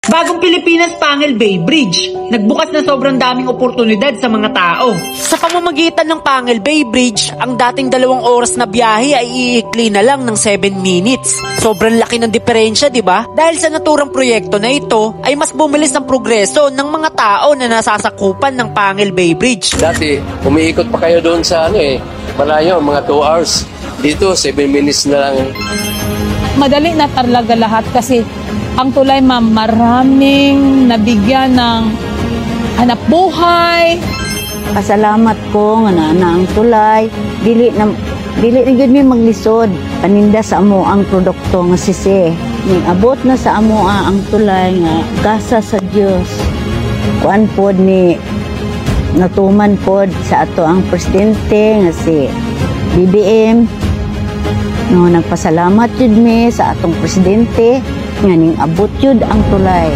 Bagong Pilipinas Pangil Bay Bridge, nagbukas na sobrang daming oportunidad sa mga tao. Sa pamamagitan ng Pangil Bay Bridge, ang dating 2 oras na biyahe ay iikli na lang ng 7 minutes. Sobrang laki ng diferensya, di ba? Dahil sa naturang proyekto na ito, ay mas bumilis ang progreso ng mga tao na nasasakupan ng Pangil Bay Bridge. Dati, umiikot pa kayo doon sa malayo, mga 2 hours. Dito, 7 minutes na lang. Madali na talaga lahat kasi ang tulay, ma'am, maraming nabigyan ng hanap buhay. Pasalamat ko nga na ang tulay. Dili na gyud mi maglisod. Paninda sa amo ang produkto nga sisi. Ning abot na sa amo ang tulay nga gasa sa Dios. Kuan pod ni natuman pod sa ato ang presidente nga si BBM. No, nagpasalamat jud mi sa atong presidente nga ning abot jud ang tulay.